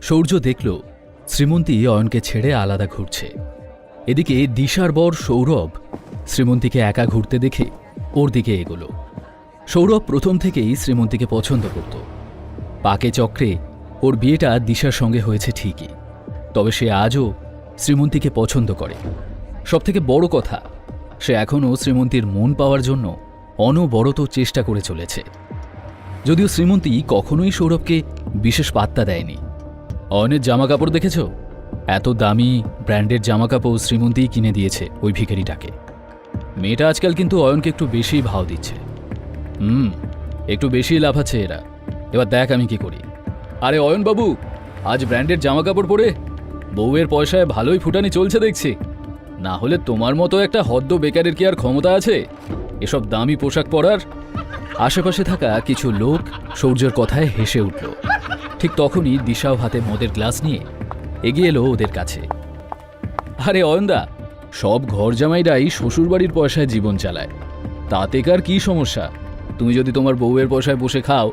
সৌর্য দেখল শ্রীমন্তী অয়নকে ছেড়ে আলাদা ঘুরছে। এদিকে দিশার বর সৌরভ শ্রীমন্তীকে একা ঘুরতে দেখে ওর দিকে এগোলো। সৌরভ প্রথম থেকেই শ্রীমন্তীকে পছন্দ করত। পাকে চক্রে ওর বিয়েটা দিশার সঙ্গে হয়েছে ঠিকই, তবে সে আজও শ্রীমন্তীকে পছন্দ করে। সবথেকে বড় কথা, সে এখনও শ্রীমন্তীর মন পাওয়ার জন্য অনবরত চেষ্টা করে চলেছে। যদিও শ্রীমন্তী কখনোই সৌরভকে বিশেষ পাত্তা দেয়নি। অয়নের জামাকাপড় দেখেছ? এত দামি ব্র্যান্ডের জামাকাপড় শ্রীমন্তীই কিনে দিয়েছে ওই ভিখারিটাকে। মেয়েটা আজকাল কিন্তু অয়নকে একটু বেশি ভাও দিচ্ছে। একটু বেশি লাফাচ্ছে এরা। এবার দেখ আমি কি করি। আরে অয়নবাবু, আজ ব্র্যান্ডের জামাকাপড় পরে বউয়ের পয়সায় ভালোই ফুটানি চলছে দেখছি। না হলে তোমার মতো একটা হদ্দ বেকারের কি আর ক্ষমতা আছে এসব দামি পোশাক পরার? আশেপাশে থাকা কিছু লোক সৌর্যের কথায় হেসে উঠল। ঠিক তখনই দিশাও হাতে মদের গ্লাস নিয়ে এগিয়ে এলো ওদের কাছে। আরে অয়নদা, সব ঘর জামাইরাই শ্বশুরবাড়ির পয়সায় জীবন চালায়, তাতে কার কি সমস্যা? তুমি যদি তোমার বউয়ের পয়সায় বসে খাও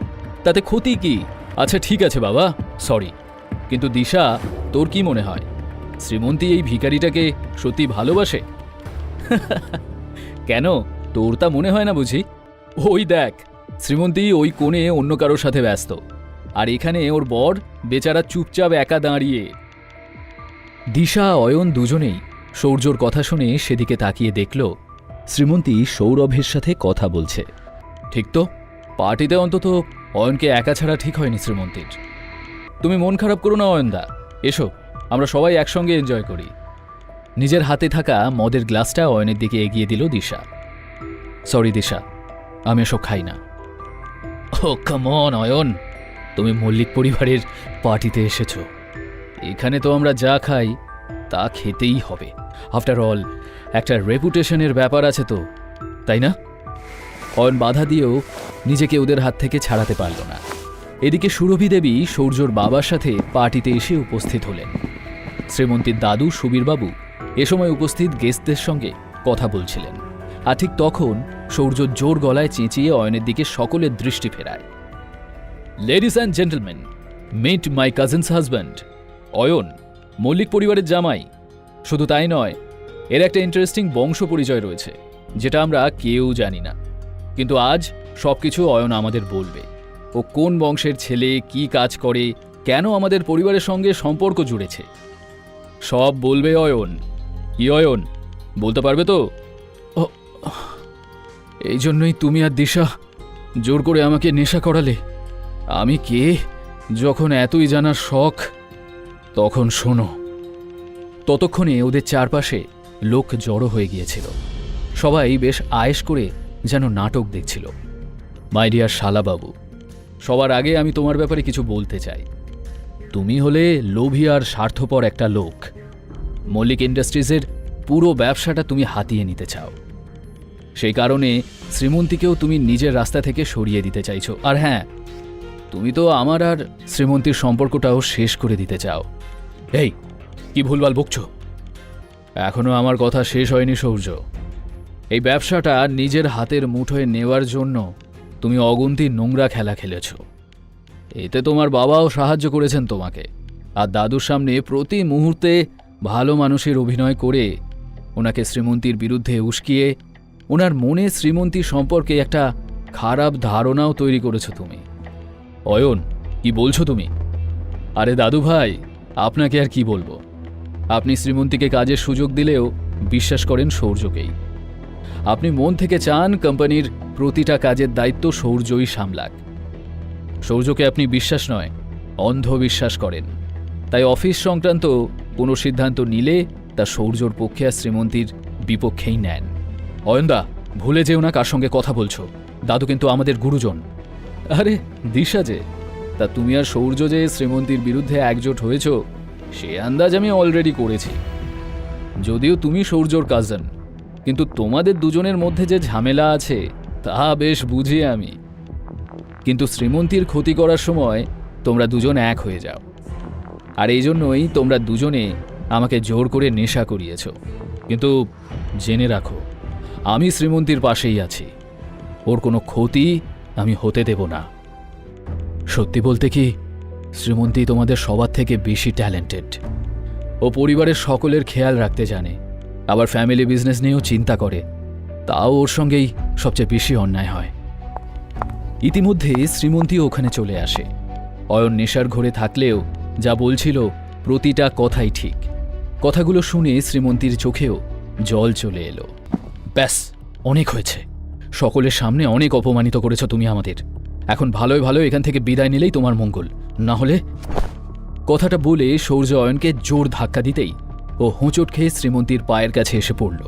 তাতে ক্ষতি কি? আচ্ছা ঠিক আছে বাবা, সরি, কিন্তু দিশা, তোর কি মনে হয় শ্রীমন্তী এই ভিখারিটাকে সত্যি ভালোবাসে? কেন, তোর তা মনে হয় না বুঝি? ওই দেখ, শ্রীমন্তী ওই কোণে অন্য কারোর সাথে ব্যস্ত, আর এখানে ওর বর বেচারা চুপচাপ একা দাঁড়িয়ে। দিশা অয়ন দুজনেই সৌর্যর কথা শুনে সেদিকে তাকিয়ে দেখল শ্রীমন্তী সৌরভের সাথে কথা বলছে। ঠিক তো, পার্টিতে অন্তত অয়নকে একা ছাড়া ঠিক হয়নি শ্রীমন্তীর। তুমি মন খারাপ করো না অয়নদা, এসো আমরা সবাই একসঙ্গে এনজয় করি। নিজের হাতে থাকা মদের গ্লাসটা অয়নের দিকে এগিয়ে দিল দিশা। সরি দিশা, আমি এসব খাই না। ও কাম অন অয়ন, তুমি মল্লিক পরিবারের পার্টিতে এসেছো, এখানে তো আমরা যা খাই তা খেতেই হবে। আফটার অল একটা রেপুটেশনের ব্যাপার আছে তো, তাই না? অয়ন বাধা দিয়েও নিজেকে ওদের হাত থেকে ছাড়াতে পারল না। এদিকে সুরভি দেবী সৌর্যর বাবার সাথে পার্টিতে এসে উপস্থিত হলেন। শ্রীমন্তীর দাদু সুবীরবাবু এ সময় উপস্থিত গেস্টদের সঙ্গে কথা বলছিলেন। আর ঠিক তখন সৌর্য জোর গলায় চেঁচিয়ে অয়নের দিকে সকলের দৃষ্টি ফেরায়। Ladies and gentleman, meet my cousin's husband Ayan, Mallick পরিবারের জামাই। শুধু তাই নয়, এর একটা ইন্টারেস্টিং বংশ পরিচয় রয়েছে যেটা আমরা কেউ জানি না, কিন্তু আজ সবকিছু অয়ন আমাদের বলবে। ও কোন বংশের ছেলে, কি কাজ করে, কেন আমাদের পরিবারের সঙ্গে সম্পর্ক জুড়েছে, সব বলবে অয়ন। কি অয়ন, বলতে পারবে তো? এই জন্যই তুমি আর দিশা জোর করে আমাকে নেশা করালে। আমি কে যখন এতই জানার শখ, তখন শোনো। ততক্ষণে ওদের চারপাশে লোক জড়ো হয়ে গিয়েছিল। সবাই বেশ আয়েশ করে যেন নাটক দেখছিল। মাই ডিয়ার শালাবাবু, সবার আগে আমি তোমার ব্যাপারে কিছু বলতে চাই। তুমি হলে লোভী আর স্বার্থপর একটা লোক। মল্লিক ইন্ডাস্ট্রিজের পুরো ব্যবসাটা তুমি হাতিয়ে নিতে চাও। সেই কারণে শ্রীমন্তীকেও তুমি নিজের রাস্তা থেকে সরিয়ে দিতে চাইছো। আর হ্যাঁ, তুমি তো আমার আর শ্রীমন্তীর সম্পর্কটাও শেষ করে দিতে চাও। এই, কি ভুলভাল বকছো? এখনো আমার কথা শেষ হয়নি সৌর্য। এই ব্যবসাটা নিজের হাতের মুঠোয় নেওয়ার জন্য তুমি অগুন্তি নোংরা খেলা খেলেছ। এতে তোমার বাবাও সাহায্য করেছেন তোমাকে, আর দাদুর সামনে প্রতি মুহূর্তে ভালো মানুষের অভিনয় করে ওনাকে শ্রীমন্তীর বিরুদ্ধে উস্কিয়ে ওনার মনে শ্রীমন্তী সম্পর্কে একটা খারাপ ধারণাও তৈরি করেছ তুমি। অয়ন, কি বলছো তুমি? আরে দাদু ভাই, আপনাকে আর কি বলবো। আপনি শ্রীমন্তীকে কাজের সুযোগ দিলেও বিশ্বাস করেন সৌর্যকেই। আপনি মন থেকে চান কোম্পানির প্রতিটা কাজের দায়িত্ব সৌর্যই সামলাক। সৌর্যকে আপনি বিশ্বাস নয়, অন্ধবিশ্বাস করেন। তাই অফিস সংক্রান্ত কোনো সিদ্ধান্ত নিলে তা সৌর্যর পক্ষে আর শ্রীমন্তীর বিপক্ষেই নেন। অয়নদা, ভুলে যেও না কার সঙ্গে কথা বলছো। দাদু কিন্তু আমাদের গুরুজন। আরে দিশা যে, তা তুমি আর সৌর্য যে শ্রীমন্তীর বিরুদ্ধে একজোট হয়েছ সে আন্দাজ আমি অলরেডি করেছি। যদিও তুমি সৌর্যর কাজিন, কিন্তু তোমাদের দুজনের মধ্যে যে ঝামেলা আছে তা বেশ বুঝি আমি। কিন্তু শ্রীমন্তীর ক্ষতি করার সময় তোমরা দুজন এক হয়ে যাও, আর এই জন্যই তোমরা দুজনে আমাকে জোর করে নেশা করিয়েছ। কিন্তু জেনে রাখো, আমি শ্রীমন্তীর পাশেই আছি। ওর কোনো ক্ষতি আমি হতে দেব না। সত্যি বলতে কি, শ্রীমন্তী তোমাদের সবার থেকে বেশি ট্যালেন্টেড। ও পরিবারের সকলের খেয়াল রাখতে জানে, আবার ফ্যামিলি বিজনেস নিয়েও চিন্তা করে, তাও ওর সঙ্গেই সবচেয়ে বেশি অন্যায় হয়। ইতিমধ্যে শ্রীমন্তী ওখানে চলে আসে। অয়ন নেশার ঘোরে থাকলেও যা বলছিল প্রতিটা কথাই ঠিক। কথাগুলো শুনে শ্রীমন্তীর চোখেও জল চলে এলো। ব্যাস, অনেক হয়েছে। সকলের সামনে অনেক অপমানিত করেছ তুমি আমাদের। এখন ভালোই ভালো এখান থেকে বিদায় নিলেই তোমার মঙ্গল, না হলে। কথাটা বলে সূর্য অয়নকে জোর ধাক্কা দিতেই ও হোঁচট খেয়ে শ্রীমন্তীর পায়ের কাছে এসে পড়ল।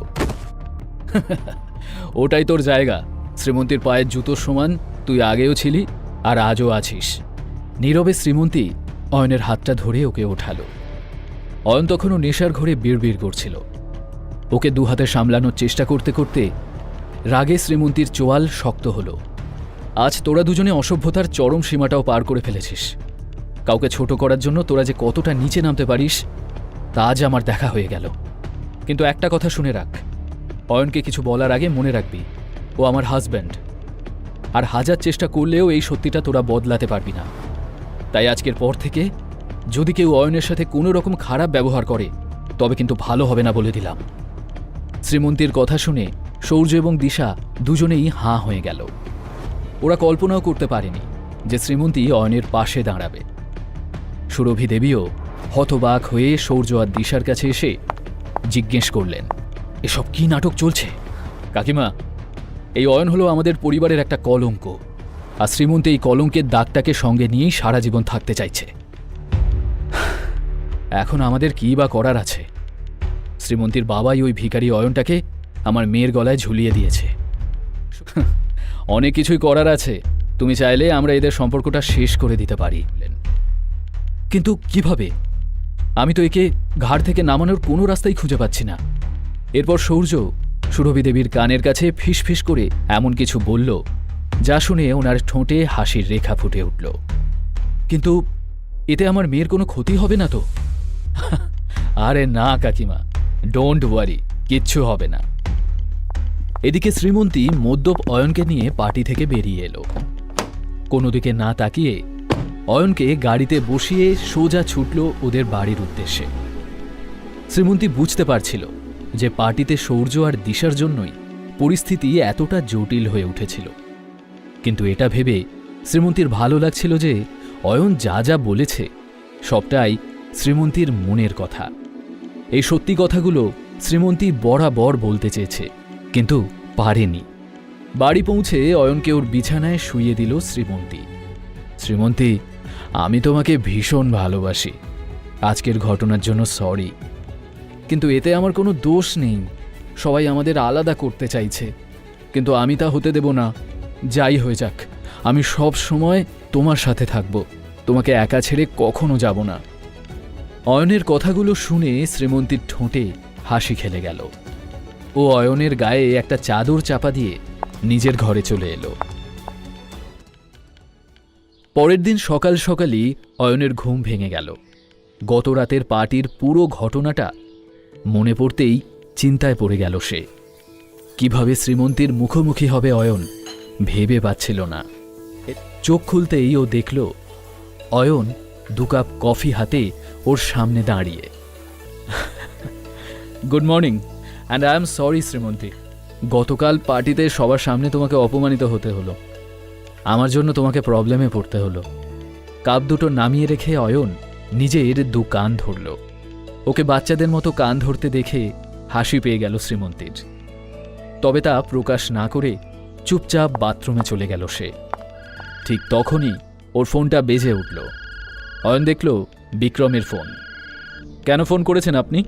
ওটাই তোর জায়গা। শ্রীমন্তীর পায়ের জুতোর সমান তুই আগেও ছিলি আর আজও আছিস। নীরবে শ্রীমন্তী অয়নের হাতটা ধরে ওকে ওঠালো। অয়ন তখনও নেশার ঘরে বিড়বিড় করছিল। ওকে দুহাতে সামলানোর চেষ্টা করতে করতে রাগে শ্রীমন্তীর চোয়াল শক্ত হলো। আজ তোরা দুজনে অসভ্যতার চরম সীমাটাও পার করে ফেলেছিস। কাউকে ছোট করার জন্য তোরা যে কতটা নিচে নামতে পারিস তা আজ আমার দেখা হয়ে গেল। কিন্তু একটা কথা শুনে রাখ, অয়নকে কিছু বলার আগে মনে রাখবি ও আমার হাজব্যান্ড, আর হাজার চেষ্টা করলেও এই সত্যিটা তোরা বদলাতে পারবি না। তাই আজকের পর থেকে যদি কেউ অয়নের সাথে কোনো রকম খারাপ ব্যবহার করে তবে কিন্তু ভালো হবে না বলে দিলাম। শ্রীমন্তীর কথা শুনে সূর্য এবং দিশা দুজনেই হাঁ হয়ে গেল। ওরা কল্পনাও করতে পারেনি যে শ্রীমন্তী অয়নের পাশে দাঁড়াবে। সুরভি দেবীও হতবাক হয়ে সূর্য আর দিশার কাছে এসে জিজ্ঞেস করলেন, এসব কি নাটক চলছে? কাকিমা, এই অয়ন হলো আমাদের পরিবারের একটা কলঙ্ক, আর শ্রীমন্তী এই কলঙ্কের দাগটাকে সঙ্গে নিয়েই সারা জীবন থাকতে চাইছে। এখন আমাদের কী বা করার আছে? শ্রীমন্তীর বাবাই ওই ভিখারি অয়নটাকে আমার মেয়ের গলায় ঝুলিয়ে দিয়েছে। অনেক কিছুই করার আছে। তুমি চাইলে আমরা এদের সম্পর্কটা শেষ করে দিতে পারি। কিন্তু কিভাবে? আমি তো একে ঘাড় থেকে নামানোর কোনো রাস্তাই খুঁজে পাচ্ছি না। এরপর সূর্য সুরভি দেবীর কানের কাছে ফিস ফিস করে এমন কিছু বলল যা শুনে ওনার ঠোঁটে হাসির রেখা ফুটে উঠল। কিন্তু এতে আমার মেয়ের কোনো ক্ষতি হবে না তো? আরে না কাকিমা, ডোন্ট ওয়ারি, কিচ্ছু হবে না। এদিকে শ্রীমন্তী মদ্যপ অয়নকে নিয়ে পার্টি থেকে বেরিয়ে এলো। কোনো দিকে না তাকিয়ে অয়নকে গাড়িতে বসিয়ে সোজা ছুটল ওদের বাড়ির উদ্দেশ্যে। শ্রীমন্তী বুঝতে পারছিল যে পার্টিতে সূর্য আর দিশার জন্যই পরিস্থিতি এতটা জটিল হয়ে উঠেছিল। কিন্তু এটা ভেবে শ্রীমন্তীর ভালো লাগছিল যে অয়ন যা যা বলেছে সবটাই শ্রীমন্তীর মনের কথা। এই সত্যি কথাগুলো শ্রীমন্তী বরাবর বলতে চেয়েছে, কিন্তু পারেনি। বাড়ি পৌঁছে অয়নকে ওর বিছানায় শুইয়ে দিল শ্রীমন্তী। শ্রীমন্তী, আমি তোমাকে ভীষণ ভালোবাসি। আজকের ঘটনার জন্য সরি, কিন্তু এতে আমার কোনো দোষ নেই। সবাই আমাদের আলাদা করতে চাইছে, কিন্তু আমি তা হতে দেব না। যাই হয়ে যাক, আমি সব সময় তোমার সাথে থাকব, তোমাকে একা ছেড়ে কখনো যাব না। অয়নের কথাগুলো শুনে শ্রীমন্তীর ঠোঁটে হাসি খেলে গেল। ও অয়নের গায়ে একটা চাদর চাপা দিয়ে নিজের ঘরে চলে এলো। পরের দিন সকাল সকালই অয়নের ঘুম ভেঙে গেল। গত রাতের পার্টির পুরো ঘটনাটা মনে পড়তেই চিন্তায় পড়ে গেল সে। কিভাবে শ্রীমন্তীর মুখোমুখি হবে অয়ন ভেবে পাচ্ছিল না। চোখ খুলতেই ও দেখল অয়ন 2 কাপ কফি হাতে ওর সামনে দাঁড়িয়ে। Good morning, and I am sorry Srimanti. গতকাল পার্টিতে সবার সামনে তোমাকে অপমানিত হতে হলো। আমার জন্য তোমাকে প্রবলেমে পড়তে হলো। কাপ দুটো নামিয়ে রেখে অয়ন নিজের 2 কান ধরল। ওকে বাচ্চাদের মতো কান ধরতে দেখে হাসি পেয়ে গেল শ্রীমন্তীর। তবে তা প্রকাশ না করে চুপচাপ বাথরুমে চলে গেল সে। ঠিক তখনই ওর ফোনটা বেজে উঠল। অয়ন দেখল বিক্রমের ফোন। কেন ফোন করেছেন আপনি?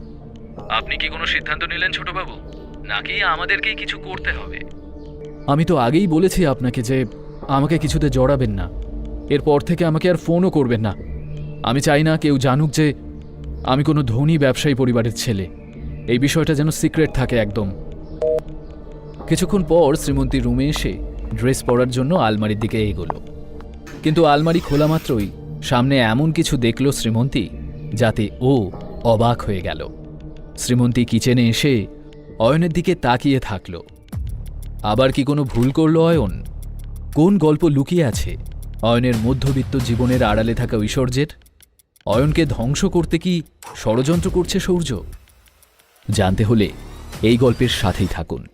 আপনি কি কোনো সিদ্ধান্ত নিলেন ছোটবাবু, নাকি আমাদেরকেই কিছু করতে হবে? আমি তো আগেই বলেছি আপনাকে যে আমাকে কিছুতে জড়াবেন না। এরপর থেকে আমাকে আর ফোনও করবেন না। আমি চাই না কেউ জানুক যে আমি কোনো ধনী ব্যবসায়ী পরিবারের ছেলে। এই বিষয়টা যেন সিক্রেট থাকে একদম। কিছুক্ষণ পর শ্রীমন্তী রুমে এসে ড্রেস পরার জন্য আলমারির দিকে এগোলো। কিন্তু আলমারি খোলা মাত্রই সামনে এমন কিছু দেখল শ্রীমন্তী যাতে ও অবাক হয়ে গেল। শ্রীমন্তী কিচেনে এসে অয়নের দিকে তাকিয়ে থাকল। আবার কি কোনো ভুল করল অয়ন? কোন গল্প লুকিয়ে আছে অয়নের মধ্যবিত্ত জীবনের আড়ালে থাকা ঐশ্বর্যের? অয়নকে ধ্বংস করতে কি ষড়যন্ত্র করছে সূর্য? জানতে হলে এই গল্পের সাথেই থাকুন।